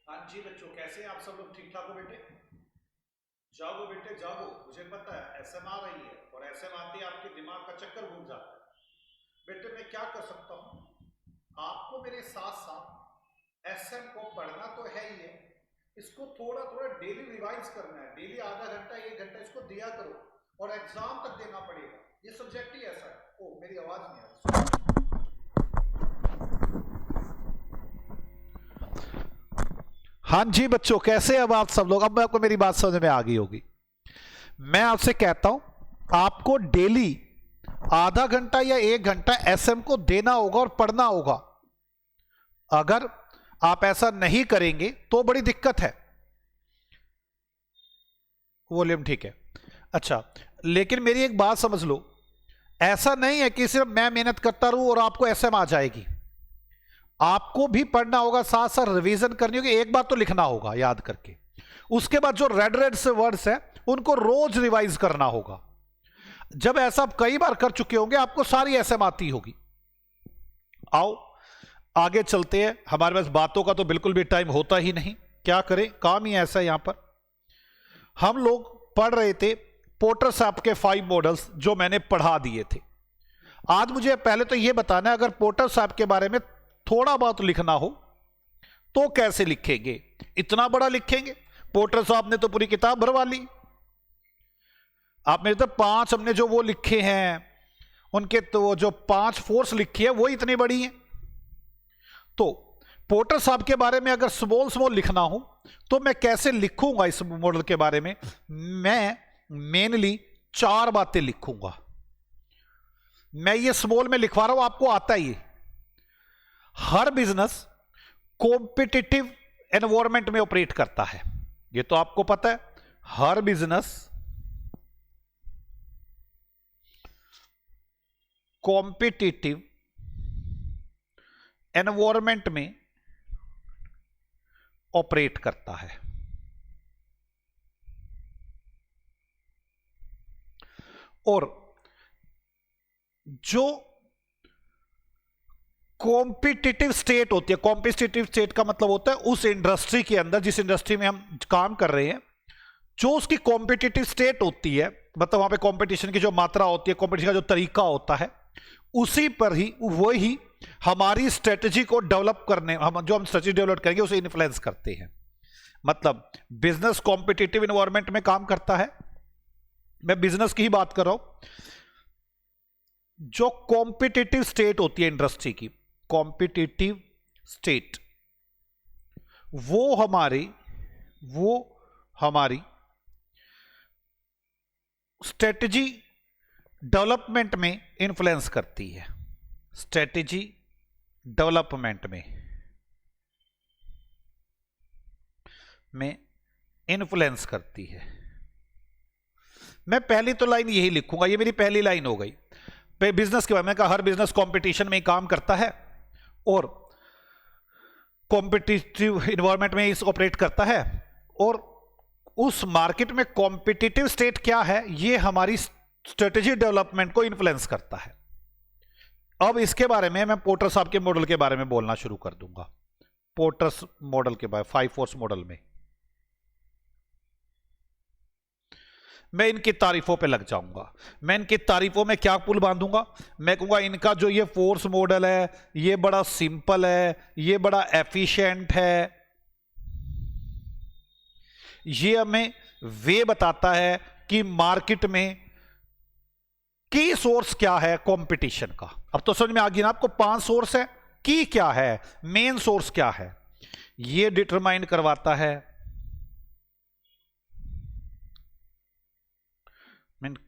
हाँ जी बच्चों, कैसे हैं आप सब लोग? ठीक ठाक हो बेटे? जागो बेटे जागो, मुझे पता है एसएम आ रही है और एसएम आते ही आपके दिमाग का चक्कर घूम जाता है। बेटे मैं क्या कर सकता हूँ? आपको मेरे साथ साथ एसएम को पढ़ना तो है ही है, इसको थोड़ा थोड़ा डेली रिवाइज करना है। डेली आधा घंटा 1 घंटा इसको दिया करो और एग्जाम तक देना पड़ेगा। ये सब्जेक्ट ही ऐसा है। ओ मेरी आवाज नहीं आ रही। हाँ जी बच्चों, कैसे अब आप सब लोग? अब आपको मेरी बात समझ में आ गई होगी। मैं आपसे कहता हूं आपको डेली आधा घंटा या 1 घंटा एसएम को देना होगा और पढ़ना होगा। अगर आप ऐसा नहीं करेंगे तो बड़ी दिक्कत है। वॉल्यूम ठीक है? अच्छा, लेकिन मेरी एक बात समझ लो, ऐसा नहीं है कि सिर्फ मैं मेहनत करता रहूं और आपको एसएम आ जाएगी। आपको भी पढ़ना होगा, साथ साथ रिवीजन करनी होगी, एक बार तो लिखना होगा याद करके। उसके बाद जो रेड रेड से वर्ड्स है उनको रोज रिवाइज करना होगा। जब ऐसा आप कई बार कर चुके होंगे आपको सारी एसएम आती होगी। आओ आगे चलते हैं, हमारे पास बातों का तो बिल्कुल भी टाइम होता ही नहीं। क्या करें, काम ही ऐसा है। यहां पर हम लोग पढ़ रहे थे पोर्टर साहब के 5 मॉडल्स जो मैंने पढ़ा दिए थे। आज मुझे पहले तो यह बताना है, अगर पोर्टर साहब के बारे में थोड़ा बहुत लिखना हो तो कैसे लिखेंगे? इतना बड़ा लिखेंगे? पोर्टर साहब ने तो पूरी किताब भरवा ली। आप मेरे तो 5 हमने जो वो लिखे हैं, उनके तो जो 5 फोर्स लिखी है वो इतनी बड़ी है। तो पोर्टर साहब के बारे में अगर स्मॉल स्मॉल लिखना हो तो मैं कैसे लिखूंगा? इस मॉडल के बारे में मैं मेनली 4 बातें लिखूंगा। मैं ये स्मॉल में लिखवा रहा हूं, आपको आता ही है। हर बिजनेस कॉम्पिटिटिव एनवायरनमेंट में ऑपरेट करता है, ये तो आपको पता है। हर बिजनेस कॉम्पिटिटिव एनवायरनमेंट में ऑपरेट करता है। और जो कॉम्पिटिटिव स्टेट होती है, कॉम्पिटिटिव स्टेट का मतलब होता है उस इंडस्ट्री के अंदर, जिस इंडस्ट्री में हम काम कर रहे हैं, जो उसकी कॉम्पिटिटिव स्टेट होती है, मतलब वहां पे कंपटीशन की जो मात्रा होती है, कंपटीशन का जो तरीका होता है, उसी पर ही वही हमारी स्ट्रेटजी को डेवलप करने, हम स्ट्रेटजी डेवलप करेंगे उसे इन्फ्लुएंस करते हैं। मतलब बिजनेस कॉम्पिटिटिव एनवायरनमेंट में काम करता है। मैं बिजनेस की ही बात कर रहा हूं। जो कॉम्पिटिटिव स्टेट होती है इंडस्ट्री की, कॉम्पिटिटिव स्टेट, वो हमारी स्ट्रेटजी डेवलपमेंट में इन्फ्लुएंस करती है। स्ट्रेटजी डेवलपमेंट में इन्फ्लुएंस करती है। मैं पहली तो लाइन यही लिखूंगा, ये मेरी पहली लाइन हो गई। बिजनेस के बारे में कहा, हर बिजनेस कंपटीशन में काम करता है और कॉम्पिटिटिव एनवायरनमेंट में इस ऑपरेट करता है, और उस मार्केट में कॉम्पिटिटिव स्टेट क्या है, ये हमारी स्ट्रेटेजी डेवलपमेंट को इन्फ्लुएंस करता है। अब इसके बारे में मैं पोर्टर साहब के मॉडल के बारे में बोलना शुरू कर दूंगा। पोर्टर्स मॉडल के बारे, 5 फोर्स मॉडल में मैं इनकी तारीफों पे लग जाऊंगा। मैं इनकी तारीफों में क्या पुल बांधूंगा? मैं कहूंगा इनका जो ये फोर्स मॉडल है ये बड़ा सिंपल है, ये बड़ा एफिशिएंट है, ये हमें वे बताता है कि मार्केट में की सोर्स क्या है कंपटीशन का। अब तो समझ में आ गया ना आपको? 5 सोर्स है, की क्या है, मेन सोर्स क्या है, ये डिटरमाइन करवाता है,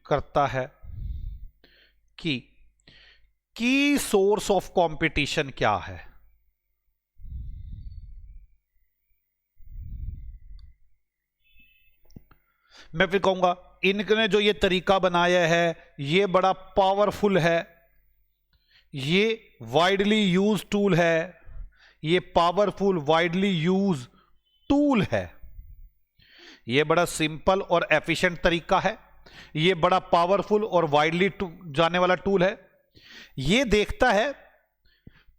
करता है कि की सोर्स ऑफ कंपटीशन क्या है। मैं फिर कहूंगा इनने जो ये तरीका बनाया है ये बड़ा पावरफुल है, ये वाइडली यूज टूल है, ये पावरफुल वाइडली यूज टूल है, ये बड़ा सिंपल और एफिशिएंट तरीका है, ये बड़ा पावरफुल और वाइडली जाने वाला टूल है। ये देखता है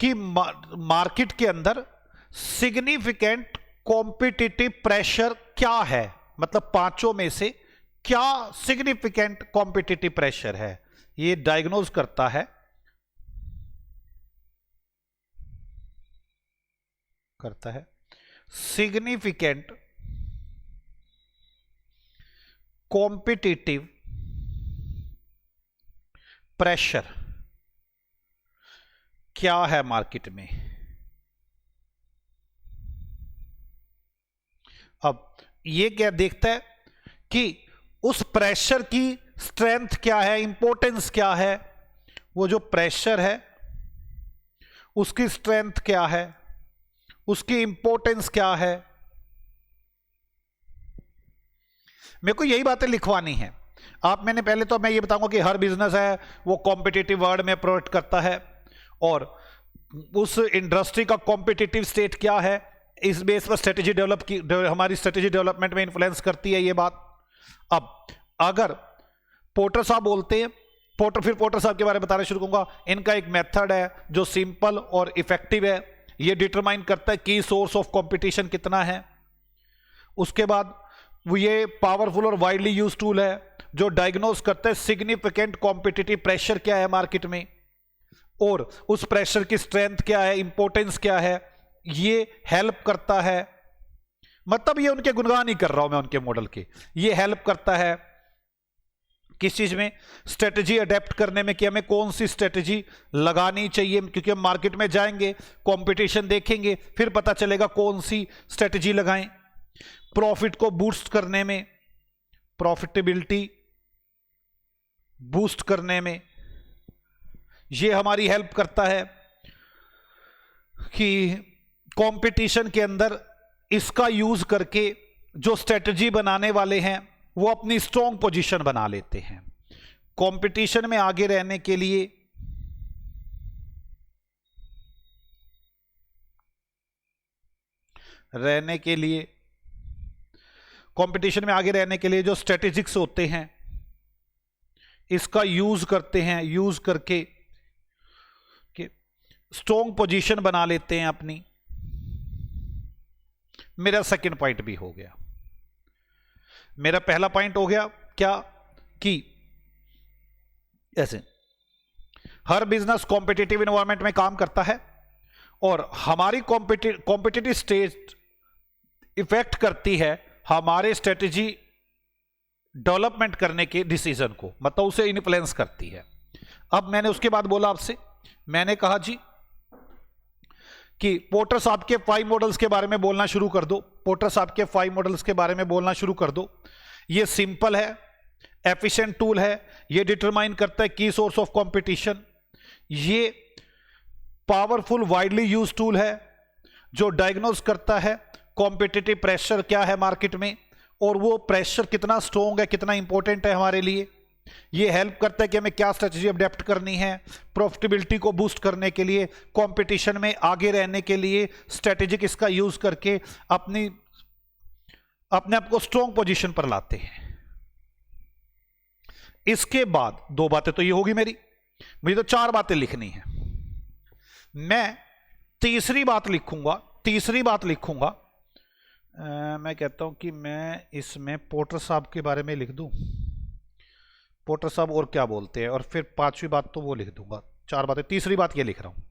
कि मार्केट के अंदर सिग्निफिकेंट कॉम्पिटिटिव प्रेशर क्या है, मतलब पांचों में से क्या सिग्निफिकेंट कॉम्पिटिटिव प्रेशर है, ये डायग्नोज करता है सिग्निफिकेंट कॉम्पिटिटिव प्रेशर क्या है मार्केट में। अब ये क्या देखता है कि उस प्रेशर की स्ट्रेंथ क्या है, इंपॉर्टेंस क्या है, वो जो प्रेशर है उसकी स्ट्रेंथ क्या है, उसकी इंपॉर्टेंस क्या है। मेरे को यही बातें लिखवानी है। मैंने पहले तो मैं ये बताऊंगा कि हर बिजनेस है वो कॉम्पिटिटिव वर्ल्ड में प्रोडक्ट करता है और उस इंडस्ट्री का कॉम्पिटिटिव स्टेट क्या है, इस बेस पर स्ट्रेटेजी डेवलप की, हमारी स्ट्रेटेजी डेवलपमेंट में इन्फ्लुएंस करती है ये बात। अब अगर पोर्टर साहब बोलते हैं, पोर्टर साहब के बारे में बताना शुरू करूंगा। इनका एक मेथड है जो सिंपल और इफेक्टिव है, ये डिटरमाइन करता है की सोर्स ऑफ कंपटीशन कितना है। उसके बाद वो ये पावरफुल और वाइडली यूज टूल है जो डायग्नोज करता है सिग्निफिकेंट कॉम्पिटिटिव प्रेशर क्या है मार्केट में और उस प्रेशर की स्ट्रेंथ क्या है, इंपॉर्टेंस क्या है, ये हेल्प करता है। मतलब ये उनके गुणगान ही कर रहा हूं मैं उनके मॉडल के। ये हेल्प करता है किस चीज में, स्ट्रेटजी अडेप्ट करने में कि हमें कौन सी स्ट्रेटजी लगानी चाहिए, क्योंकि हम मार्केट में जाएंगे, कंपटीशन देखेंगे, फिर पता चलेगा कौन सी स्ट्रेटजी लगाएं। प्रॉफिट को बूस्ट करने में, प्रॉफिटेबिलिटी बूस्ट करने में ये हमारी हेल्प करता है कि कंपटीशन के अंदर इसका यूज करके जो स्ट्रेटजी बनाने वाले हैं वो अपनी स्ट्रॉन्ग पोजीशन बना लेते हैं। कंपटीशन में आगे रहने के लिए कंपटीशन में आगे रहने के लिए जो स्ट्रेटेजिक्स होते हैं इसका यूज करते हैं, यूज करके स्ट्रॉन्ग पोजीशन बना लेते हैं अपनी। मेरा सेकंड पॉइंट भी हो गया। मेरा पहला पॉइंट हो गया क्या कि ऐसे हर बिजनेस कॉम्पिटिटिव एनवायरनमेंट में काम करता है और हमारी कॉम्पिटिटिव स्टेट इफेक्ट करती है हमारे स्ट्रेटेजी डेवलपमेंट करने के डिसीजन को, मतलब उसे इन्फ्लुएंस करती है। अब मैंने उसके बाद बोला आपसे, मैंने कहा जी कि पोर्टर साहब के 5 मॉडल्स के बारे में बोलना शुरू कर दो। पोर्टर साहब के 5 मॉडल्स के बारे में बोलना शुरू कर दो। ये सिंपल है, एफिशिएंट टूल है, ये डिटरमाइन करता है की सोर्स ऑफ कंपटीशन। ये पावरफुल वाइडली यूज टूल है जो डायग्नोज करता है कॉम्पिटिटिव प्रेशर क्या है मार्केट में और वो प्रेशर कितना स्ट्रॉन्ग है, कितना इंपॉर्टेंट है हमारे लिए। ये हेल्प करता है कि हमें क्या स्ट्रेटजी अडेप्ट करनी है प्रॉफिटेबिलिटी को बूस्ट करने के लिए, कंपटीशन में आगे रहने के लिए स्ट्रेटेजिक इसका यूज करके अपने आप को स्ट्रॉन्ग पोजीशन पर लाते हैं। इसके बाद 2 बातें तो ये होगी मेरी, मुझे तो 4 बातें लिखनी है। मैं तीसरी बात लिखूंगा। मैं कहता हूं कि मैं इसमें पोर्टर साहब के बारे में लिख दूं, पोर्टर साहब और क्या बोलते हैं, और फिर 5वीं बात तो वो लिख दूंगा। 4 बातें, तीसरी बात ये लिख रहा हूं।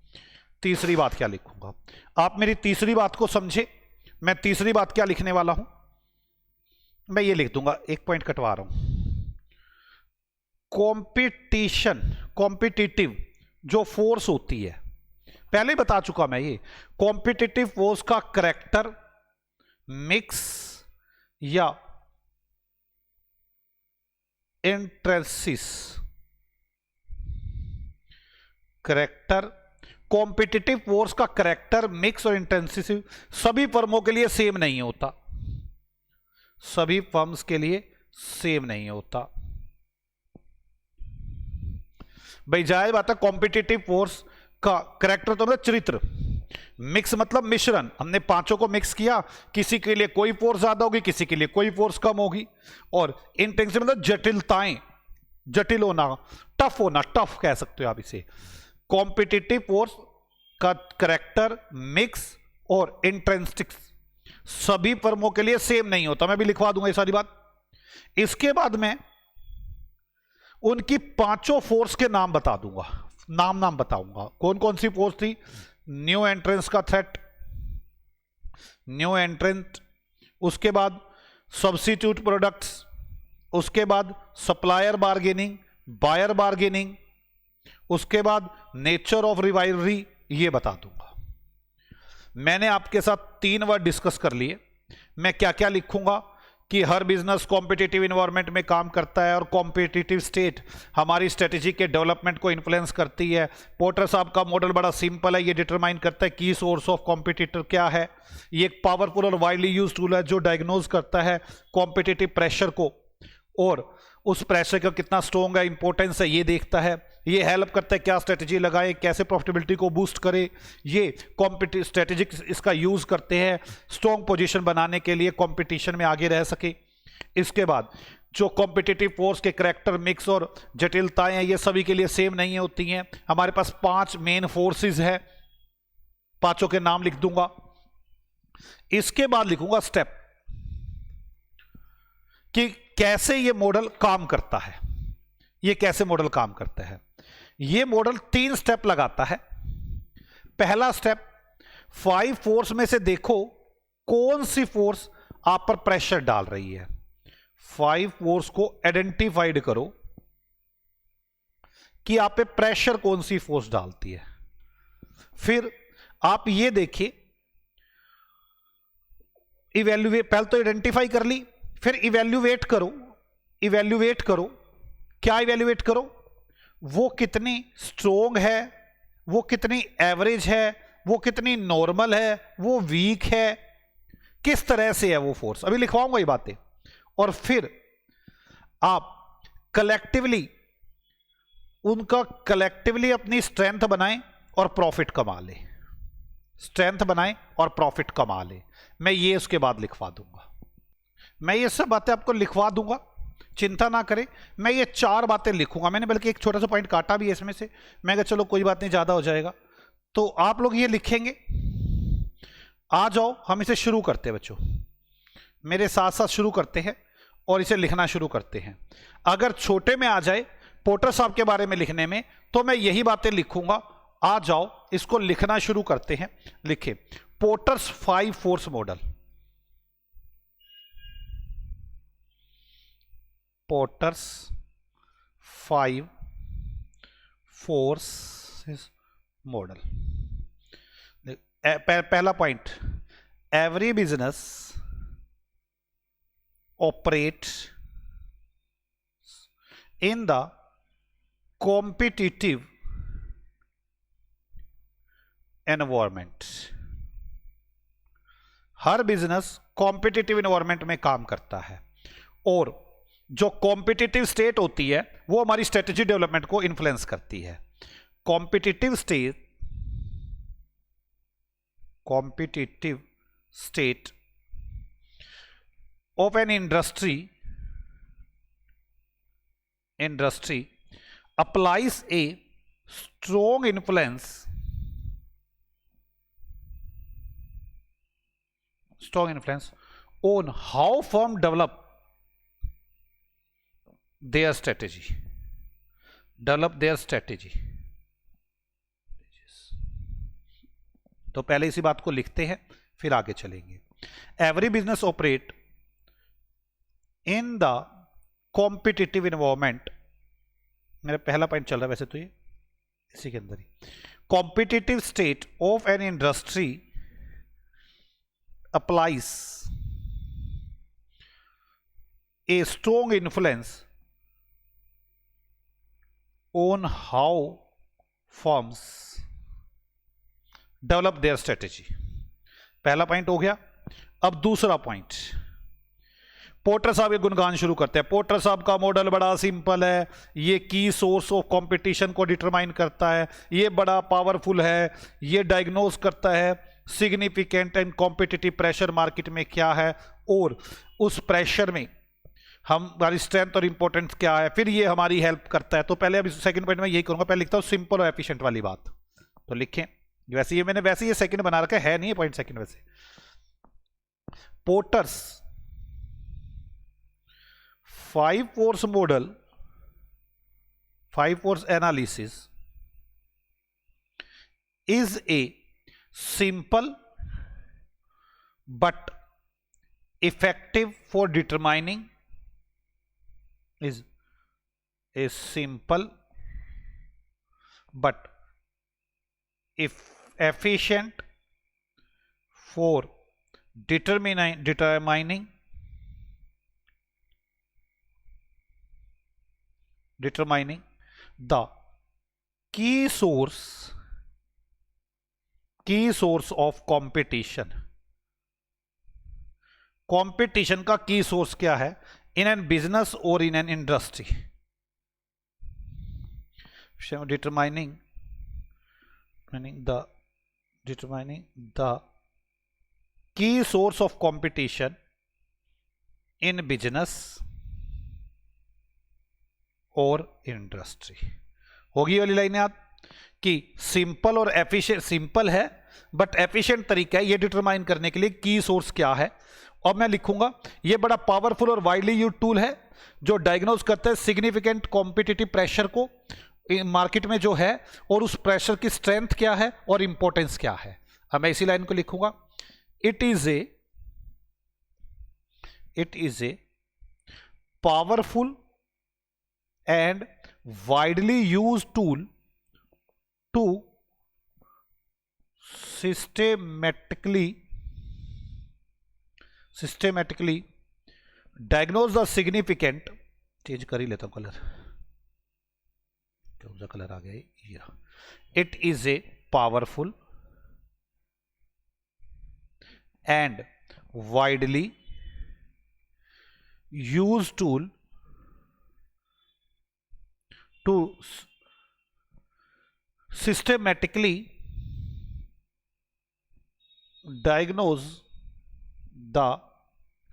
तीसरी बात क्या लिखूंगा, आप मेरी तीसरी बात को समझे। मैं तीसरी बात क्या लिखने वाला हूं, मैं ये लिख दूंगा, एक पॉइंट कटवा रहा हूं। कॉम्पिटिटिव जो फोर्स होती है, पहले ही बता चुका मैं, ये कॉम्पिटिटिव फोर्स का करैक्टर, मिक्स या इंट्रेंसिस। करैक्टर, कॉम्पिटिटिव फोर्स का करैक्टर, मिक्स और इंटेंसिस सभी फर्मों के लिए सेम नहीं होता, सभी फर्म्स के लिए सेम नहीं होता। भाई जायज बात है, कॉम्पिटिटिव फोर्स का करैक्टर तो मतलब चरित्र, मिक्स मतलब मिश्रण, हमने 5 को मिक्स किया, किसी के लिए कोई फोर्स ज्यादा होगी, किसी के लिए कोई फोर्स कम होगी। और इंटेंसिटी मतलब जटिलताएं, जटिल होना, टफ होना, टफ कह सकते हो आप इसे। कॉम्पिटिटिव फोर्स का करैक्टर, मिक्स और इंट्रिंसिक सभी फर्मों के लिए सेम नहीं होता, मैं भी लिखवा दूंगा ये सारी बात। इसके बाद मैं उनकी पांचों फोर्स के नाम बता दूंगा, नाम बताऊंगा। कौन कौन सी फोर्स थी? न्यू एंट्रेंस का थ्रेट, न्यू एंट्रेंट, उसके बाद सब्स्टिट्यूट प्रोडक्ट्स, उसके बाद सप्लायर बार्गेनिंग, बायर बार्गेनिंग, उसके बाद नेचर ऑफ रिवाइवरी, ये बता दूंगा। मैंने आपके साथ 3 वर्ड डिस्कस कर लिए। मैं क्या क्या लिखूंगा कि हर बिजनेस कॉम्पिटिटिव इन्वायरमेंट में काम करता है और कॉम्पिटिटिव स्टेट हमारी स्ट्रेटेजी के डेवलपमेंट को इन्फ्लुएंस करती है। पोर्टर साहब का मॉडल बड़ा सिंपल है, ये डिटरमाइन करता है की सोर्स ऑफ कॉम्पिटिटर क्या है। ये एक पावरफुल और वाइडली यूज टूल है जो डायग्नोज करता है कॉम्पिटिटिव प्रेशर को और उस प्रेशर का कितना स्ट्रॉन्ग है, इंपॉर्टेंस है, ये देखता है। ये हेल्प करता है क्या स्ट्रेटेजी लगाए, कैसे प्रॉफिटेबिलिटी को बूस्ट करे। ये कॉम्पिटिटिव स्ट्रेटेजिक इसका यूज करते हैं स्ट्रॉन्ग पोजीशन बनाने के लिए, कंपटीशन में आगे रह सके। इसके बाद जो कॉम्पिटिटिव फोर्स के करैक्टर मिक्स और जटिलताएं हैं ये सभी के लिए सेम नहीं होती हैं। हमारे पास 5 मेन फोर्सेस है, पांचों के नाम लिख दूंगा। इसके बाद लिखूंगा स्टेप कि कैसे ये मॉडल काम करता है। ये कैसे मॉडल काम करता है? ये मॉडल 3 स्टेप लगाता है। पहला स्टेप, 5 फोर्स में से देखो कौन सी फोर्स आप पर प्रेशर डाल रही है। 5 फोर्स को आइडेंटिफाइड करो कि आप पे प्रेशर कौन सी फोर्स डालती है। फिर आप ये देखिए, इवैल्यूएट, पहले तो आइडेंटिफाई कर ली, फिर इवैल्यूएट करो। इवैल्यूएट करो, क्या इवैल्यूएट करो? वो कितनी स्ट्रोंग है, वो कितनी एवरेज है, वो कितनी नॉर्मल है, वो वीक है, किस तरह से है वो फोर्स। अभी लिखवाऊंगा ये बातें। और फिर आप कलेक्टिवली उनका कलेक्टिवली अपनी स्ट्रेंथ बनाएं और प्रॉफिट कमा ले। स्ट्रेंथ बनाएं और प्रॉफिट कमा ले। मैं ये उसके बाद लिखवा दूंगा। मैं ये सब बातें आपको लिखवा दूंगा, चिंता ना करें। मैं ये 4 बातें लिखूंगा। मैंने बल्कि एक छोटा सा पॉइंट काटा भी है इसमें से। मैं कहा चलो कोई बात नहीं, ज़्यादा हो जाएगा। तो आप लोग ये लिखेंगे। आ जाओ हम इसे शुरू करते हैं बच्चों, मेरे साथ साथ शुरू करते हैं और इसे लिखना शुरू करते हैं। अगर छोटे में आ जाए पोर्टर साहब के बारे में लिखने में तो मैं यही बातें लिखूंगा। आ जाओ इसको लिखना शुरू करते हैं। लिखे Porter's 5 force model. Porter's 5 force model. पहला point, every business operate in the competitive environment. हर बिजनेस कॉम्पिटिटिव एनवायरमेंट में काम करता है और जो कॉम्पिटिटिव स्टेट होती है वो हमारी स्ट्रेटेजी डेवलपमेंट को इन्फ्लुएंस करती है। Competitive state of an industry applies a strong influence on how firm develop their strategy. तो पहले इसी बात को लिखते हैं फिर आगे चलेंगे। Every business operate in the competitive environment. मेरा पहला पॉइंट चल रहा है वैसे तो ये इसी के अंदर ही। Competitive state of an industry applies a strong influence on how firms develop their strategy. पहला पॉइंट हो गया। अब दूसरा पॉइंट, पोर्टर साहब ये गुणगान शुरू करते हैं। पोर्टर साहब का मॉडल बड़ा सिंपल है, ये की सोर्स ऑफ कंपटीशन को डिटरमाइन करता है, ये बड़ा पावरफुल है, ये डायग्नोज करता है significant and competitive pressure market में क्या है और उस प्रेशर में हमारी स्ट्रेंथ और इंपॉर्टेंस क्या है, फिर ये हमारी हेल्प करता है। तो पहले अभी सेकंड पॉइंट में यही करूंगा, पहले लिखता हूं सिंपल और एफिशिएंट वाली बात। तो लिखें, वैसे ये मैंने ये सेकंड बना रखा है नहीं ये पॉइंट सेकंड वैसे। Porters 5 force model, 5 force analysis is a simple but effective for determining, is a simple but efficient for determining the key source of competition. Competition का की सोर्स क्या है इन एन बिजनेस और इन an industry. determining the key source of competition in business और industry. होगी वाली line याद कि सिंपल और एफिशिएंट, सिंपल है बट एफिशिएंट तरीका है ये डिटरमाइन करने के लिए की सोर्स क्या है. और मैं लिखूंगा ये बड़ा पावरफुल और वाइडली यूज टूल है जो डायग्नोज करता है सिग्निफिकेंट कॉम्पिटिटिव प्रेशर को मार्केट में जो है और उस प्रेशर की स्ट्रेंथ क्या है और इंपॉर्टेंस क्या है. अब मैं इसी लाइन को लिखूंगा it is a powerful and widely used tool to systematically diagnose the significant, change कर ही लेता हूं कलर, कौन सा कलर आ गया ये. It is a powerful and widely used tool to systematically diagnose the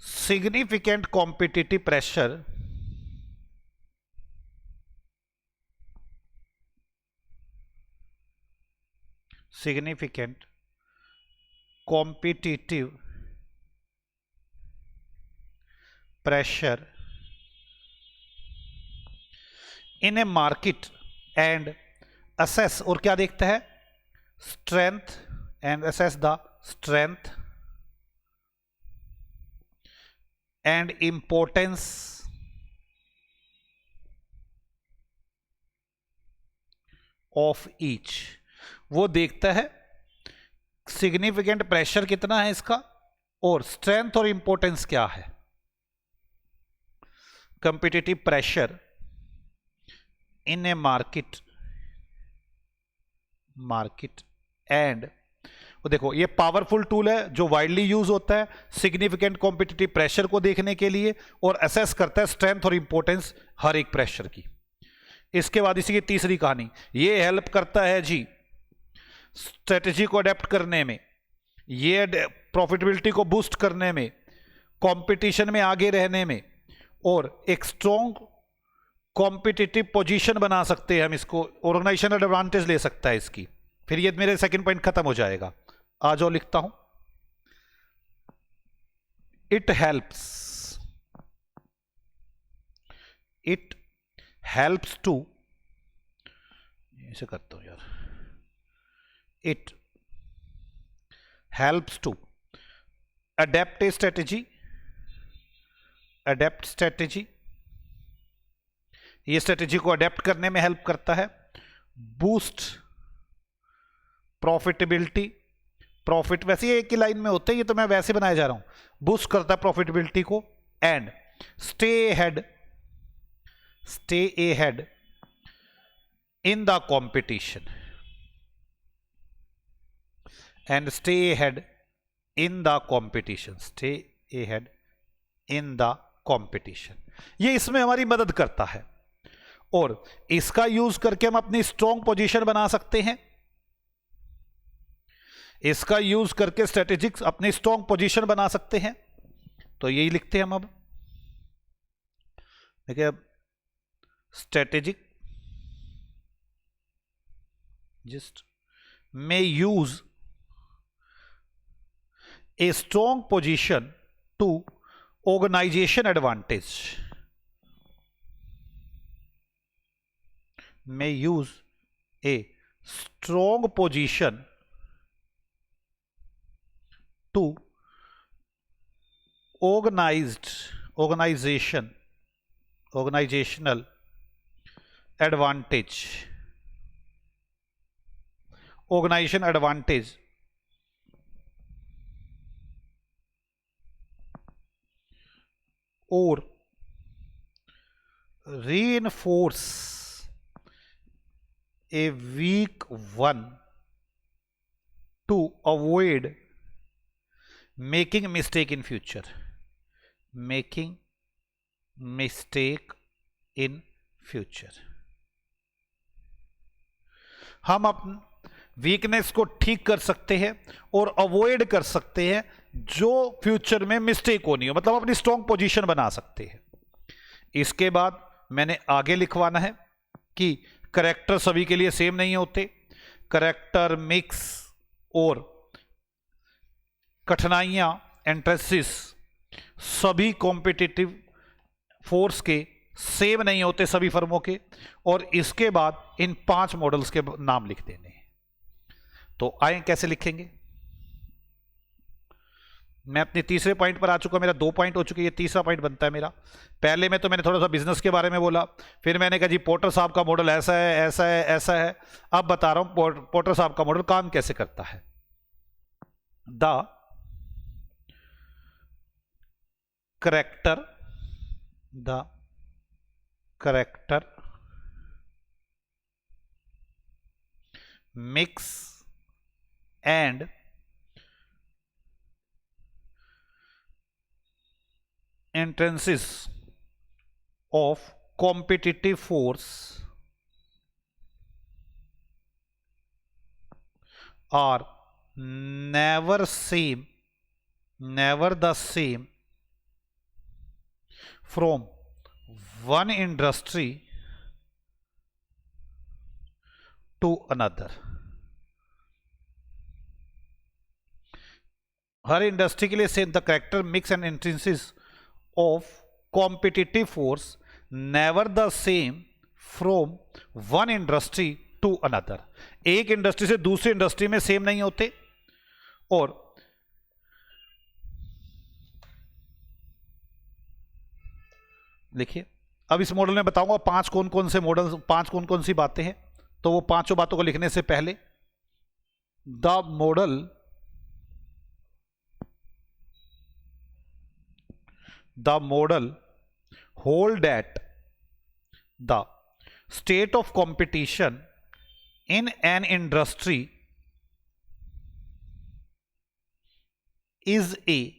significant competitive pressure in a market and assess, और क्या देखता है strength and assess the strength and importance of each. वो देखता है सिग्निफिकेंट प्रेशर कितना है इसका और स्ट्रेंथ और इंपॉर्टेंस क्या है. Competitive pressure in A market and, वो देखो ये पावरफुल टूल है जो वाइडली यूज होता है सिग्निफिकेंट कॉम्पिटिटिव प्रेशर को देखने के लिए और असेस करता है स्ट्रेंथ और इंपॉर्टेंस हर एक प्रेशर की. इसके बाद इसी की तीसरी कहानी, ये हेल्प करता है जी स्ट्रेटेजी को अडेप्ट करने में, ये प्रॉफिटेबिलिटी को बूस्ट करने में, कंपटीशन में आगे रहने में और एक स्ट्रॉन्ग कॉम्पिटिटिव पोजीशन बना सकते हैं हम इसको. ऑर्गेनाइजेशनल एडवांटेज ले सकता है इसकी. फिर ये मेरे सेकंड पॉइंट खत्म हो जाएगा. आ जाओ लिखता हूं इट हेल्प्स टू, ऐसे करता हूं यार, it helps to adept a strategy, ये स्ट्रेटेजी को अडेप्ट करने में हेल्प करता है. बूस्ट प्रॉफिटेबिलिटी, प्रॉफिट वैसे एक ही लाइन में होते हैं, ये तो मैं वैसे बनाया जा रहा हूं. बूस्ट करता है प्रॉफिटेबिलिटी को and stay ahead in the competition, ये इसमें हमारी मदद करता है और इसका यूज करके हम अपनी स्ट्रॉन्ग पोजीशन बना सकते हैं. इसका यूज करके स्ट्रेटेजिक अपनी स्ट्रॉन्ग पोजीशन बना सकते हैं. तो यही लिखते हैं हम अब. देखिए अब strategic just may use a strong position to organization advantage may use a strong position to organizational advantage or reinforce a weak one to avoid making mistake in future. हम अपन वीकनेस को ठीक कर सकते हैं और अवॉइड कर सकते हैं जो फ्यूचर में मिस्टेक होनी हो, मतलब अपनी स्ट्रॉन्ग पोजीशन बना सकते हैं। इसके बाद मैंने आगे लिखवाना है कि करेक्टर सभी के लिए सेम नहीं होते। करेक्टर, मिक्स और कठिनाइयां, एंट्रेंसेस सभी कॉम्पिटिटिव फोर्स के सेम नहीं होते सभी फर्मों के। और इसके बाद इन 5 मॉडल्स के नाम लिख देने हैं। तो आए कैसे लिखेंगे। मैं अपने तीसरे पॉइंट पर आ चुका, मेरा 2 पॉइंट हो चुके, ये तीसरा पॉइंट बनता है मेरा। पहले में तो मैंने थोड़ा सा बिजनेस के बारे में बोला, फिर मैंने कहा जी पोर्टर साहब का मॉडल ऐसा है, ऐसा है, ऐसा है। अब बता रहा हूं पोर्टर साहब का मॉडल काम कैसे करता है। The character mix and entrances of competitive force are never the same from one industry to another. Her industry के लिए same. The character mix and entrances of competitive force never the same from one industry to another. एक industry से दूसरी industry में same नहीं होते। और लिखिए, अब इस मॉडल में बताऊंगा 5 कौन कौन से मॉडल, 5 कौन कौन सी बातें हैं। तो वो 5 बातों को लिखने से पहले the model hold that the state of competition in an industry is a,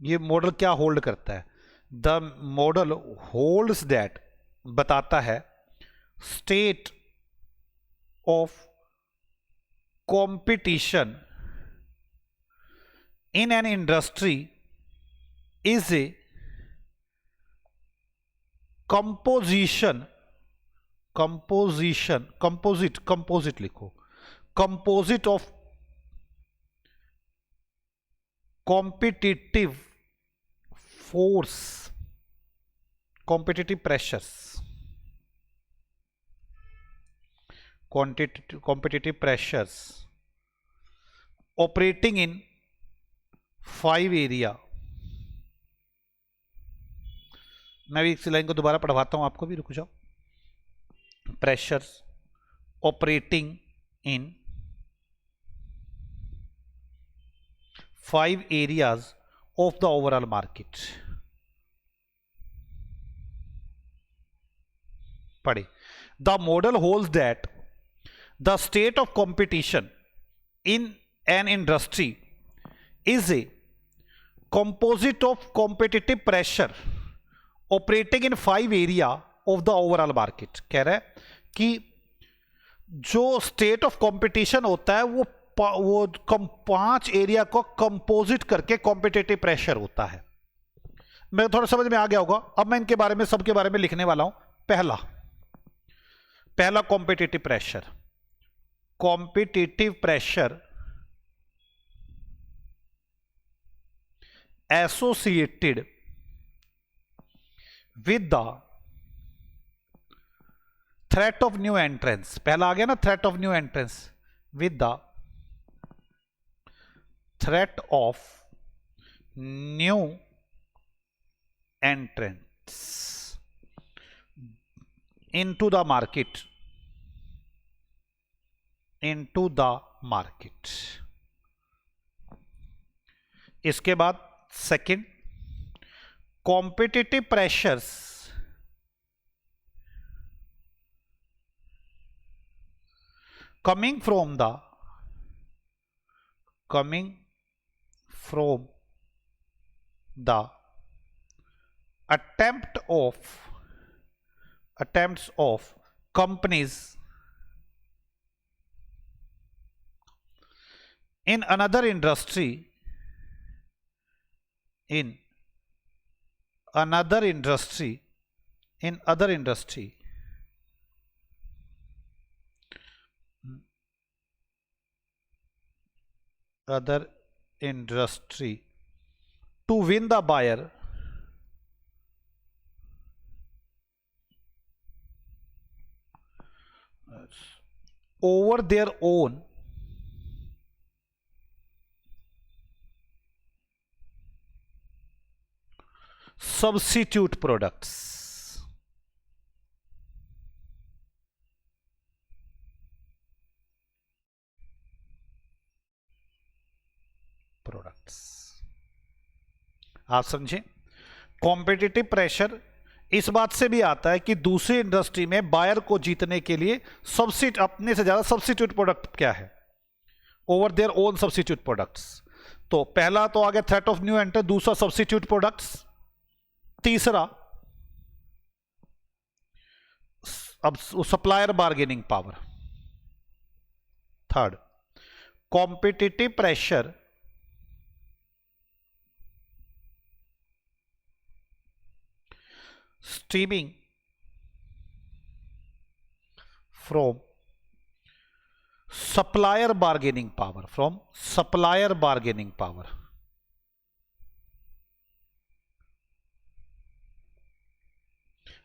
ये मॉडल क्या होल्ड करता है। द मॉडल होल्ड्स दैट, बताता है state of competition in an industry is a composite लिखो, composite of competitive force, competitive pressures, operating in 5 area. मैं भी इस लाइन को दोबारा पढ़वाता हूं आपको भी, रुक जाओ। Pressures operating in 5 areas of the overall market. पढ़े, the model holds that the state of competition in an industry is a composite of competitive pressure operating in 5 area of the overall market। कह रहा है कि जो state of competition होता है वो 5 area को कंपोजिट करके कॉम्पिटिटिव प्रेशर होता है। मैं थोड़ा समझ में आ गया होगा। अब मैं इनके बारे में, सबके बारे में लिखने वाला हूं। पहला competitive pressure associated with the threat of new entrance, पहला आ गया ना threat of new entrance, with the threat of new entrance into the market, into the market. इसके बाद second, competitive pressures coming from the attempts of companies in another industry to win the buyer over their own substitute products। आप समझे, competitive pressure इस बात से भी आता है कि दूसरी इंडस्ट्री में बायर को जीतने के लिए अपने से ज्यादा सब्स्टिट्यूट प्रोडक्ट क्या है, over their own substitute products. तो पहला तो आ गया थ्रेट ऑफ न्यू एंटर, दूसरा सब्स्टिट्यूट प्रोडक्ट्स, तीसरा अब supplier bargaining power, third competitive pressure stemming from supplier bargaining power,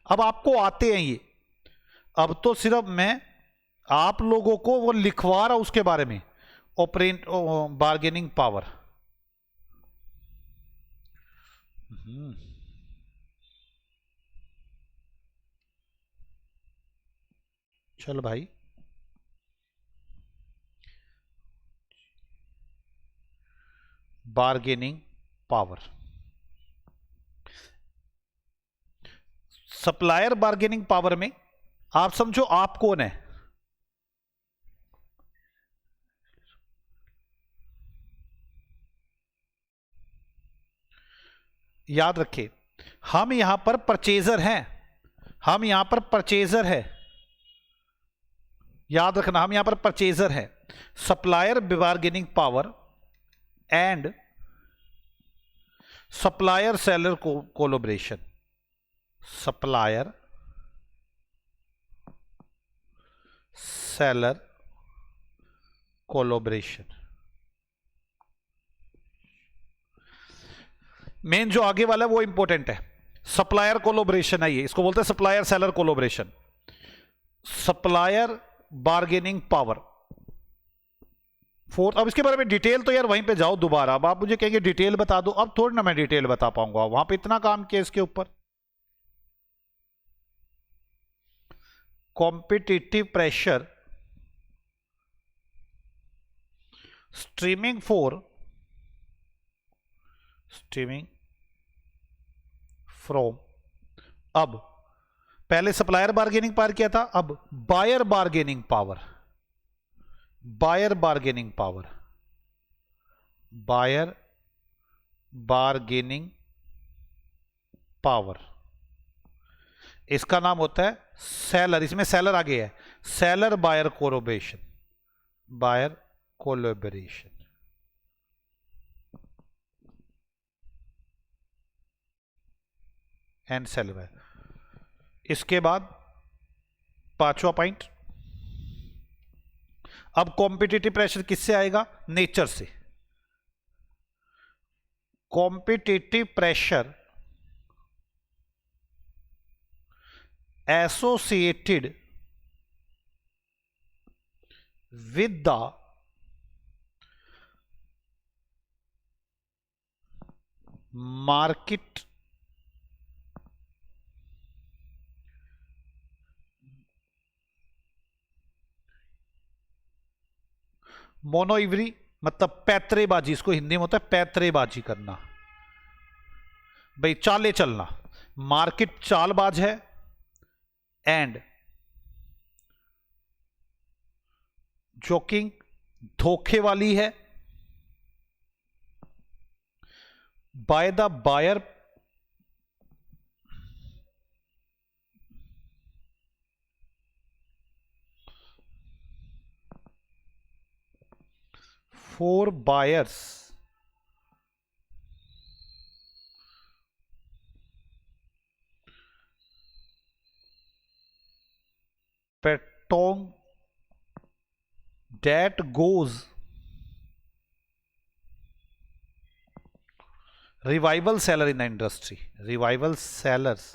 अब आपको आते हैं ये, अब तो सिर्फ मैं आप लोगों को वो लिखवा रहा हूं उसके बारे में, ऑपरेट बार्गेनिंग पावर। चल भाई, bargaining power, supplier bargaining power में आप समझो आप कौन है, याद रखिए हम यहां पर परचेजर हैं, याद रखना हम यहां पर परचेजर है। Supplier bargaining power and supplier seller collaboration, supplier seller collaboration. Main जो आगे वाला है वो इंपॉर्टेंट है, सप्लायर कोलैबोरेशन है ये, इसको बोलते हैं supplier seller collaboration. Supplier bargaining power fourth. अब इसके बारे में डिटेल तो यार वहीं पे जाओ दोबारा, अब आप मुझे कहेंगे डिटेल बता दो, अब थोड़ी ना मैं डिटेल बता पाऊंगा, वहां पे इतना काम किया इसके ऊपर। कॉम्पिटिटिव प्रेशर स्ट्रीमिंग फ्रॉम, अब पहले सप्लायर बार्गेनिंग पावर किया था, अब buyer bargaining power, buyer bargaining power, इसका नाम होता है सेलर, इसमें सेलर आगे है, seller buyer collaboration, and seller. इसके बाद पांचवा पॉइंट, अब कॉम्पिटिटिव प्रेशर किससे आएगा, नेचर से। competitive pressure associated with the market मोनोइवरी मतलब पैतरेबाजी, इसको हिंदी में होता है पैतरेबाजी करना, भाई चाले चलना, मार्केट चालबाज है एंड जोकिंग धोखे वाली है by the buyer for buyers petong that goes revival seller in the industry, revival sellers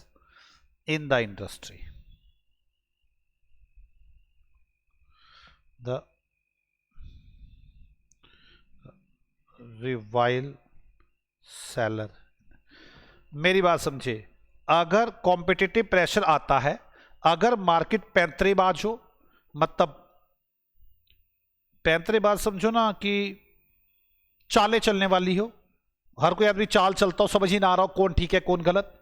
in the industry, the revile seller. मेरी बात समझे, अगर कॉम्पिटिटिव प्रेशर आता है, अगर मार्केट पैंतरेबाज हो, मतलब पैंतरेबाज समझो ना कि चाले चलने वाली हो, हर कोई आदमी चाल चलता हो, समझ ही ना आ रहा हो कौन ठीक है कौन गलत,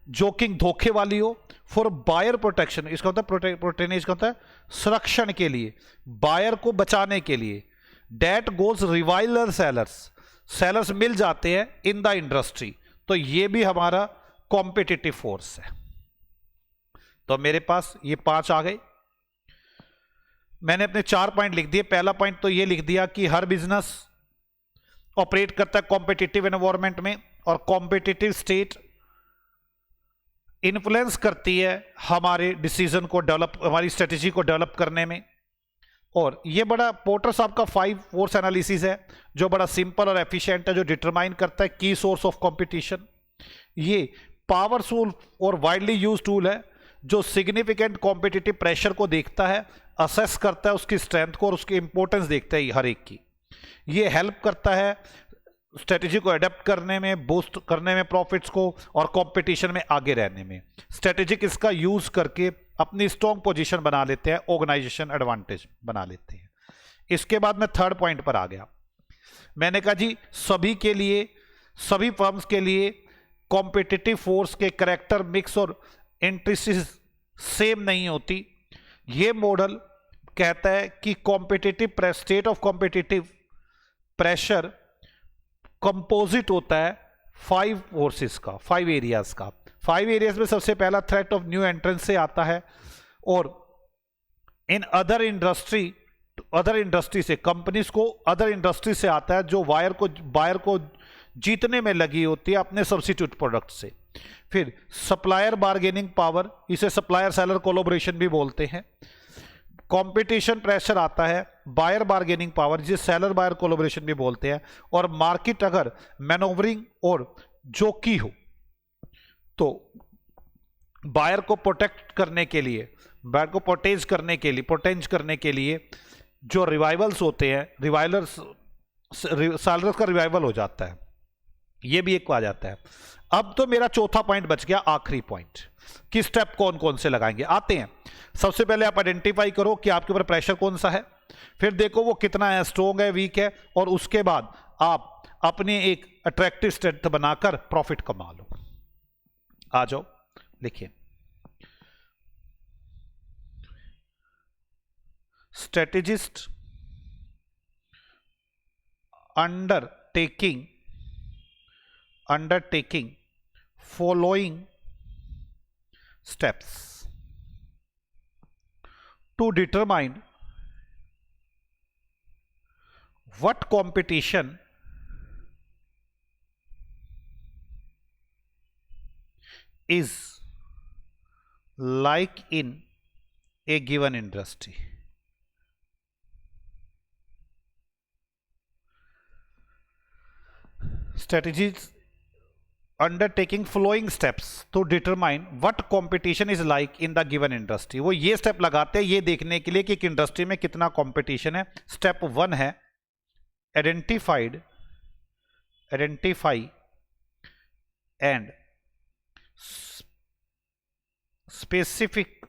जोकिंग धोखे वाली हो, फॉर बायर प्रोटेक्शन, इसका होता है प्रोटेनेज का होता है संरक्षण के लिए, बायर को बचाने के लिए, डेट गोज रिवाइलर सेलर्स, सेलर्स मिल जाते हैं इन द इंडस्ट्री, तो ये भी हमारा कॉम्पिटिटिव फोर्स है। तो मेरे पास ये 5 आ गए, मैंने अपने 4 पॉइंट लिख दिए। पहला पॉइंट तो ये लिख दिया कि हर बिजनेस ऑपरेट करता है कॉम्पिटिटिव एनवायरनमेंट में, और कॉम्पिटिटिव स्टेट इन्फ्लुएंस करती है हमारे डिसीजन को डेवलप, हमारी स्ट्रेटेजी को डेवलप करने में। और ये बड़ा पोर्टर साहब का 5 फोर्स एनालिसिस है जो बड़ा सिंपल और एफिशिएंट है, जो डिटरमाइन करता है की सोर्स ऑफ कंपटीशन। ये पावरफुल और वाइडली यूज टूल है जो सिग्निफिकेंट कॉम्पिटिटिव प्रेशर को देखता है, असेस करता है उसकी स्ट्रेंथ को और उसकी इंपॉर्टेंस देखता है हर एक की। ये हेल्प करता है स्ट्रेटेजी को अडेप्ट करने में, बूस्ट करने में प्रॉफिट्स को, और कंपटीशन में आगे रहने में। स्ट्रेटेजिक इसका यूज करके अपनी स्ट्रॉन्ग पोजीशन बना लेते हैं, ऑर्गेनाइजेशन एडवांटेज बना लेते हैं। इसके बाद मैं थर्ड पॉइंट पर आ गया। मैंने कहा जी सभी के लिए, सभी फर्म्स के लिए कॉम्पिटिटिव फोर्स के कैरेक्टर मिक्स और इंटरेस्ट सेम नहीं होती। ये मॉडल कहता है कि competitive state of competitive pressure composite होता है 5 फोर्सेस का, 5 एरियाज का। 5 एरियाज में सबसे पहला थ्रेट ऑफ न्यू एंट्रेंस से आता है, और इन अदर इंडस्ट्री से, कंपनीज को अदर इंडस्ट्री से आता है जो बायर को जीतने में लगी होती है अपने सब्स्टिट्यूट प्रोडक्ट से। फिर सप्लायर बार्गेनिंग पावर, इसे सप्लायर सेलर कोलैबोरेशन भी बोलते हैं। कंपटीशन प्रेशर आता है, बायर बार्गेनिंग पावर जिसे सेलर बायर कोलैबोरेशन भी बोलते हैं। और मार्केट अगर मैनोवरिंग और जोकी हो तो बायर को प्रोटेक्ट करने के लिए, बायर को प्रोटेज करने के लिए जो रिवाइवल्स होते हैं, सेलर्स का रिवाइवल हो जाता है, ये भी एक आ जाता है। अब तो मेरा चौथा पॉइंट बच गया, आखिरी पॉइंट कि स्टेप कौन कौन से लगाएंगे। आते हैं, सबसे पहले आप आइडेंटिफाई करो कि आपके ऊपर प्रेशर कौन सा है, फिर देखो वो कितना है, स्ट्रॉन्ग है, वीक है, और उसके बाद आप अपनी एक अट्रैक्टिव स्ट्रेंथ बनाकर प्रॉफिट कमा लो। आ जाओ, लिखिए strategist undertaking following steps to determine what competition is like in a given industry. strategies undertaking following steps to determine what competition is like in the given industry। वो ये step लगाते हैं ये देखने के लिए कि एक इंडस्ट्री में कितना कंपटीशन है। स्टेप 1 है identify and specific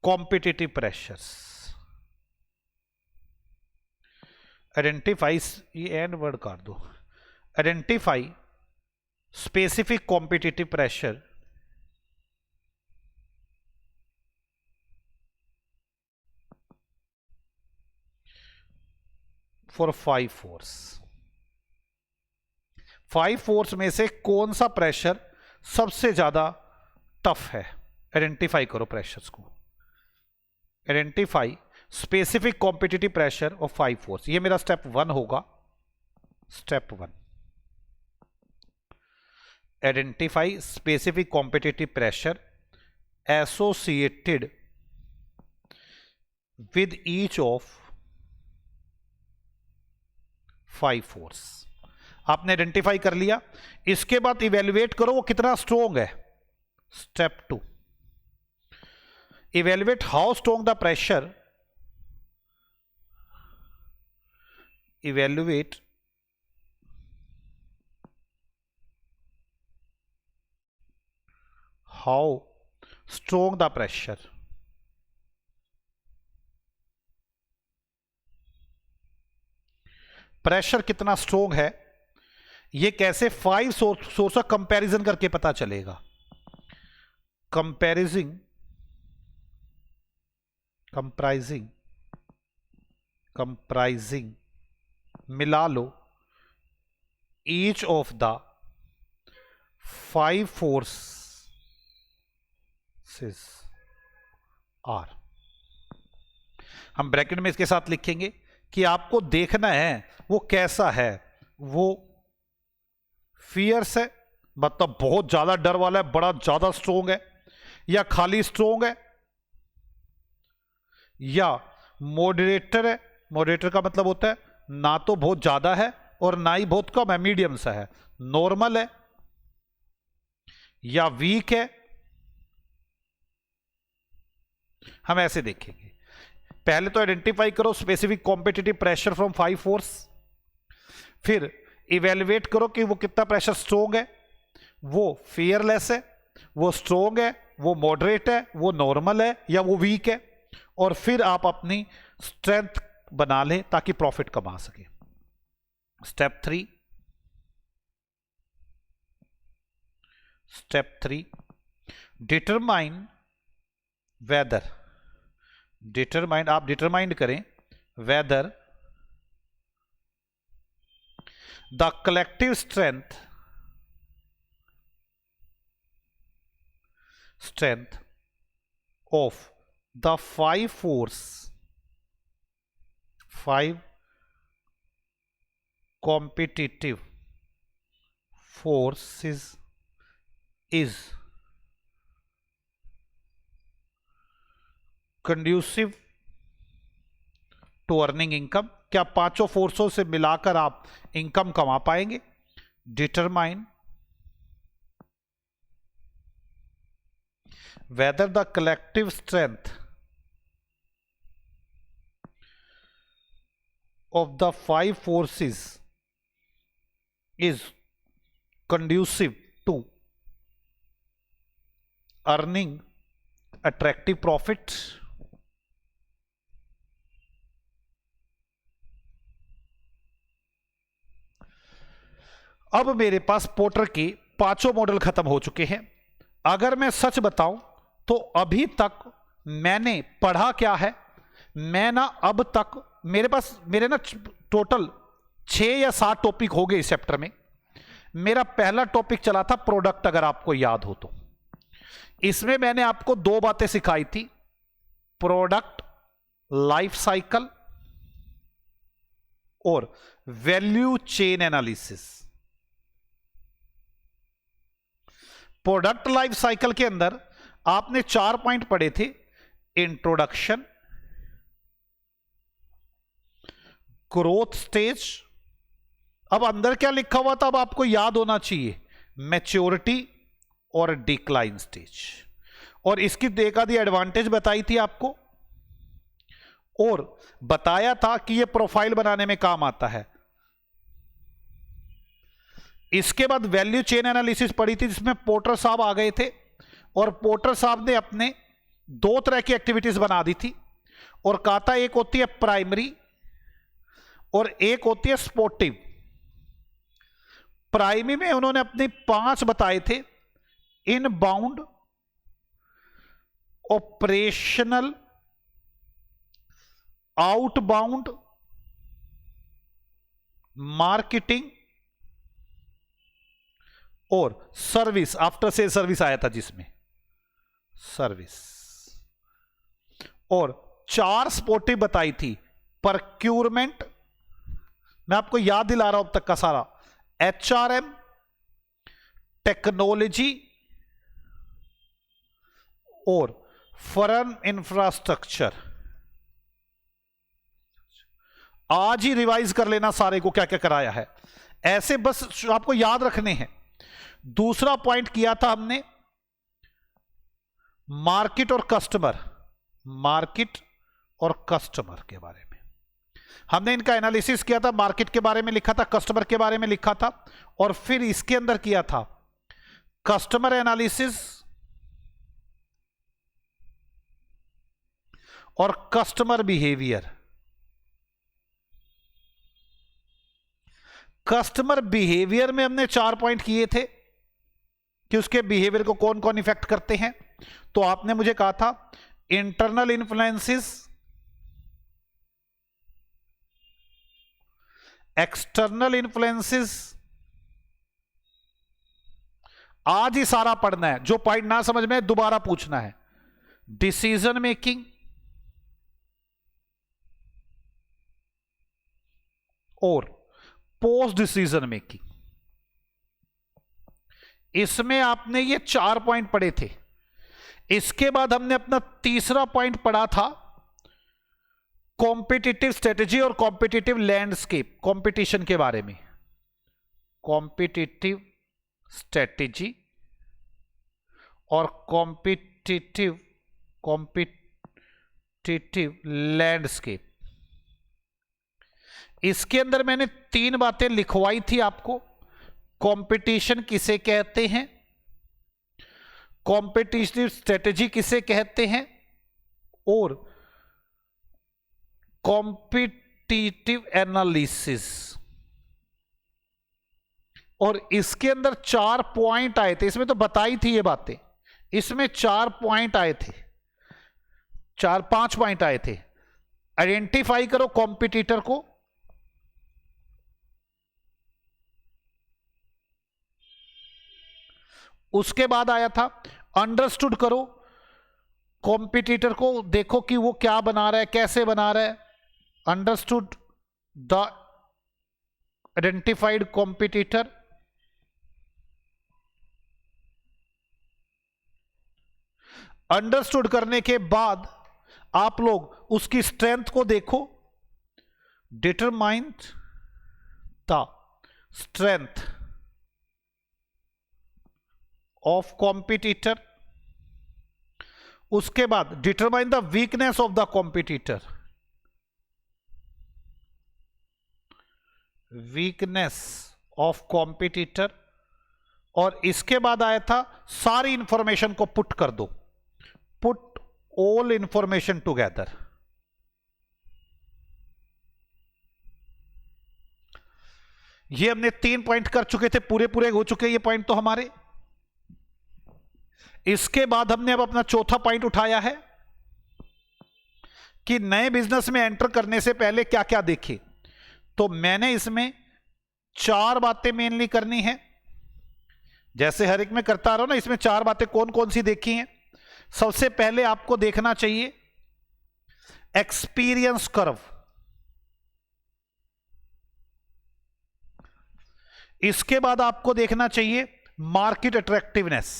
competitive pressures. Identify, ये एंड वर्ड काट दो। Identify specific competitive pressure for 5 force। 5 force में से कौन सा प्रेशर सबसे ज्यादा टफ है, आइडेंटिफाई करो प्रेशर्स को। Identify specific competitive pressure of 5 force, ये मेरा स्टेप 1 होगा। Step 1 identify specific competitive pressure associated with each of 5 force। आपने आइडेंटिफाई कर लिया, इसके बाद इवेल्युएट करो वो कितना स्ट्रोंग है। Step 2 evaluate how strong the pressure, evaluate how strong the pressure। Pressure कितना स्ट्रोंग है ये कैसे 5 सोर्स का कंपैरिजन करके पता चलेगा। कंप्राइजिंग मिला लो each of the 5 force are. हम ब्रैकेट में इसके साथ लिखेंगे कि आपको देखना है वो कैसा है, वो फियर्स है मतलब बहुत ज्यादा डर वाला है, बड़ा ज्यादा स्ट्रोंग है, या खाली स्ट्रोंग है, या मॉडरेटर है। मॉडरेटर का मतलब होता है ना तो बहुत ज्यादा है और ना ही बहुत कम है, मीडियम सा है। नॉर्मल है या वीक है, हम ऐसे देखेंगे। पहले तो आइडेंटिफाई करो specific competitive pressure from 5 force, फिर इवेल्युएट करो कि वो कितना प्रेशर स्ट्रोंग है, वो फियरलेस है, वो स्ट्रोंग है, वो मॉडरेट है, वो नॉर्मल है या वो वीक है, और फिर आप अपनी स्ट्रेंथ बना लें ताकि प्रॉफिट कमा सके। स्टेप 3 डिटरमाइन वेदर, आप डिटरमाइन करें whether the collective strength of the 5 force, 5 competitive forces is conducive to earning income. क्या पांचों फोर्सों से मिलाकर आप इनकम कमा पाएंगे। Determine whether the collective strength of the 5 forces is conducive to earning attractive profit. अब मेरे पास पोर्टर के पांचों मॉडल खत्म हो चुके हैं। अगर मैं सच बताऊं तो अभी तक मैंने पढ़ा क्या है, मैं ना अब तक मेरे ना टोटल 6 या 7 टॉपिक हो गए इस चैप्टर में। मेरा पहला टॉपिक चला था प्रोडक्ट, अगर आपको याद हो तो। इसमें मैंने आपको 2 बातें सिखाई थी, प्रोडक्ट लाइफ साइकिल और value chain analysis. Product life cycle के अंदर आपने 4 पॉइंट पढ़े थे, इंट्रोडक्शन, ग्रोथ स्टेज, अब अंदर क्या लिखा हुआ था, अब आपको याद होना चाहिए, मैच्योरिटी और डिक्लाइन स्टेज, और इसकी एक आधी एडवांटेज बताई थी आपको, और बताया था कि यह प्रोफाइल बनाने में काम आता है। इसके बाद वैल्यू चेन एनालिसिस पढ़ी थी, जिसमें पोर्टर साहब आ गए थे, और पोर्टर साहब ने अपने दो तरह की एक्टिविटीज बना दी थी, और कहा था एक होती है प्राइमरी और एक होती है स्पोर्टिव। प्राइमरी में उन्होंने अपने 5 बताए थे, इनबाउंड, ऑपरेशनल, आउटबाउंड, मार्केटिंग और सर्विस। आफ्टर सेल सर्विस आया था जिसमें सर्विस, और 4 स्पोर्टिव बताई थी, प्रोक्योरमेंट, मैं आपको याद दिला रहा हूं अब तक का सारा, HRM, टेक्नोलॉजी और फॉरेन इंफ्रास्ट्रक्चर। आज ही रिवाइज कर लेना सारे को क्या क्या कराया है, ऐसे बस आपको याद रखने हैं। दूसरा पॉइंट किया था हमने मार्केट और कस्टमर, मार्केट और कस्टमर के बारे में हमने इनका एनालिसिस किया था। मार्केट के बारे में लिखा था, कस्टमर के बारे में लिखा था, और फिर इसके अंदर किया था कस्टमर एनालिसिस और कस्टमर बिहेवियर। कस्टमर बिहेवियर में हमने 4 पॉइंट किए थे कि उसके बिहेवियर को कौन कौन इफेक्ट करते हैं। तो आपने मुझे कहा था इंटरनल इन्फ्लुएंसेस, एक्सटर्नल इन्फ्लुएंसेस, आज ही सारा पढ़ना है, जो पॉइंट ना समझ में दोबारा पूछना है, डिसीजन मेकिंग और पोस्ट डिसीजन मेकिंग। इसमें आपने ये 4 पॉइंट पढ़े थे। इसके बाद हमने अपना तीसरा पॉइंट पढ़ा था कॉम्पिटिटिव स्ट्रेटेजी और कॉम्पिटिटिव लैंडस्केप, कंपटीशन के बारे में। कॉम्पिटिटिव स्ट्रेटेजी और कॉम्पिटिटिव लैंडस्केप। इसके अंदर मैंने 3 बातें लिखवाई थी आपको। कंपटीशन किसे कहते हैं, कॉम्पिटिटिव स्ट्रेटेजी किसे कहते हैं, और कॉम्पिटिटिव एनालिसिस। और इसके अंदर 4 पॉइंट आए थे, इसमें तो बताई थी ये बातें, इसमें 4 पॉइंट आए थे, 4-5 पॉइंट आए थे। आइडेंटिफाई करो कॉम्पिटिटर को, उसके बाद आया था अंडरस्टूड करो कॉम्पिटिटर को, देखो कि वो क्या बना रहा है, कैसे बना रहा है। Understood the identified competitor. Understood करने के बाद आप लोग उसकी स्ट्रेंथ को देखो, determine the strength of competitor. उसके बाद determine the weakness of the competitor, weakness of competitor. और इसके बाद आया था सारी इंफॉर्मेशन को पुट कर दो, पुट ऑल इंफॉर्मेशन टुगेदर। ये हमने 3 पॉइंट कर चुके थे, पूरे पूरे हो चुके ये पॉइंट तो हमारे। इसके बाद हमने अब अपना चौथा पॉइंट उठाया है कि नए बिजनेस में एंटर करने से पहले क्या क्या देखें। तो मैंने इसमें 4 बातें मेनली करनी है, जैसे हर एक में करता रहा हूं ना। इसमें 4 बातें कौन कौन सी देखी हैं। सबसे पहले आपको देखना चाहिए एक्सपीरियंस कर्व। इसके बाद आपको देखना चाहिए मार्केट अट्रैक्टिवनेस।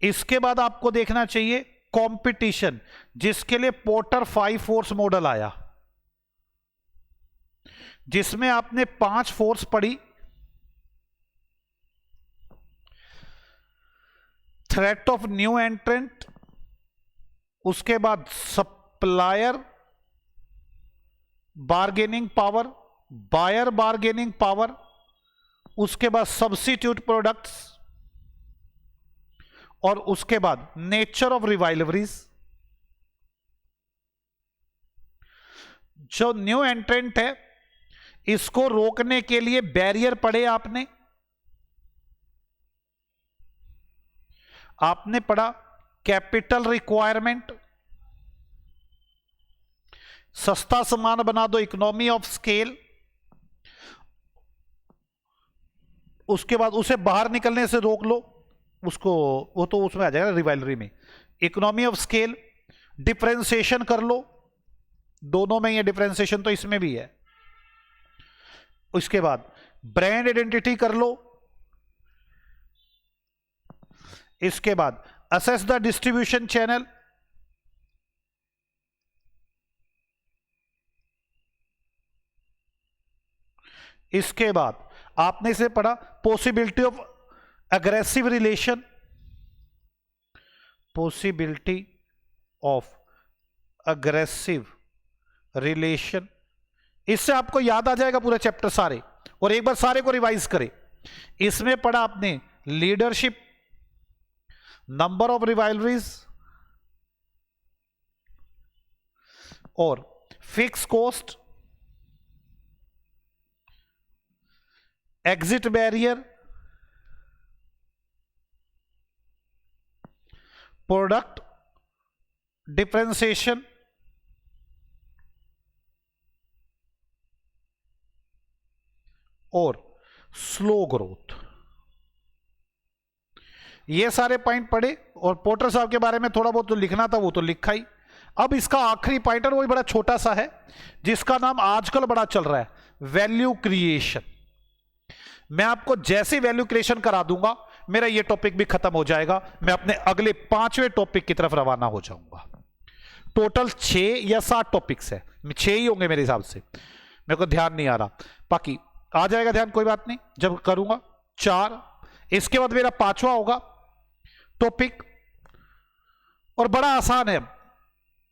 इसके बाद आपको देखना चाहिए कंपटीशन, जिसके लिए पोर्टर 5 फोर्स मॉडल आया, जिसमें आपने 5 फोर्स पढ़ी, थ्रेट ऑफ न्यू एंट्रेंट, उसके बाद supplier bargaining power, buyer bargaining power, उसके बाद सब्स्टिट्यूट प्रोडक्ट्स, और उसके बाद नेचर ऑफ रिवाइलरीज। जो न्यू एंट्रेंट है, इसको रोकने के लिए बैरियर पढ़े आपने पढ़ा कैपिटल रिक्वायरमेंट, सस्ता सामान बना दो, इकोनॉमी ऑफ स्केल, उसके बाद उसे बाहर निकलने से रोक लो, उसको वो तो उसमें आ जाएगा रिवाइलरी में, इकोनॉमी ऑफ स्केल, डिफरेंशिएशन कर लो, दोनों में ये डिफरेंशिएशन तो इसमें भी है, उसके बाद ब्रांड आइडेंटिटी कर लो, इसके बाद असेस द डिस्ट्रीब्यूशन चैनल, इसके बाद आपने इसे पढ़ा possibility of aggressive relation, possibility of aggressive relation, इससे आपको याद आ जाएगा पूरा चैप्टर सारे, और एक बार सारे को रिवाइज करें। इसमें पढ़ा आपने लीडरशिप, नंबर ऑफ रिवाइलरीज और fix cost, exit barrier, product differentiation और स्लो ग्रोथ। ये सारे पॉइंट पढ़े, और पोर्टर साहब के बारे में थोड़ा बहुत तो लिखना था, वो तो लिखा ही। अब इसका आखिरी पॉइंट है, वो बड़ा छोटा सा है, जिसका नाम आजकल बड़ा चल रहा है, वैल्यू क्रिएशन। मैं आपको जैसे वैल्यू क्रिएशन करा दूंगा, मेरा ये टॉपिक भी खत्म हो जाएगा, मैं अपने अगले 5वें टॉपिक की तरफ रवाना हो जाऊंगा। टोटल 6 या 7 टॉपिक्स है, 6 ही होंगे मेरे हिसाब से, मेरे को ध्यान नहीं आ रहा, बाकी आ जाएगा ध्यान, कोई बात नहीं, जब करूंगा 4। इसके बाद मेरा 5वां होगा टॉपिक, और बड़ा आसान है,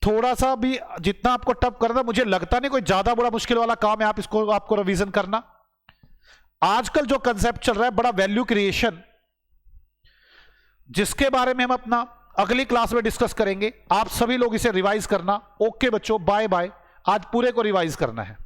थोड़ा सा भी जितना आपको टफ करना, मुझे लगता नहीं कोई ज्यादा बड़ा मुश्किल वाला काम है, आप इसको आपको रिवीजन करना। आजकल जो कंसेप्ट चल रहा है बड़ा वैल्यू क्रिएशन, जिसके बारे में हम अपना अगली क्लास में डिस्कस करेंगे। आप सभी लोग इसे रिवाइज करना। ओके बच्चों, बाय बाय। आज पूरे को रिवाइज करना है।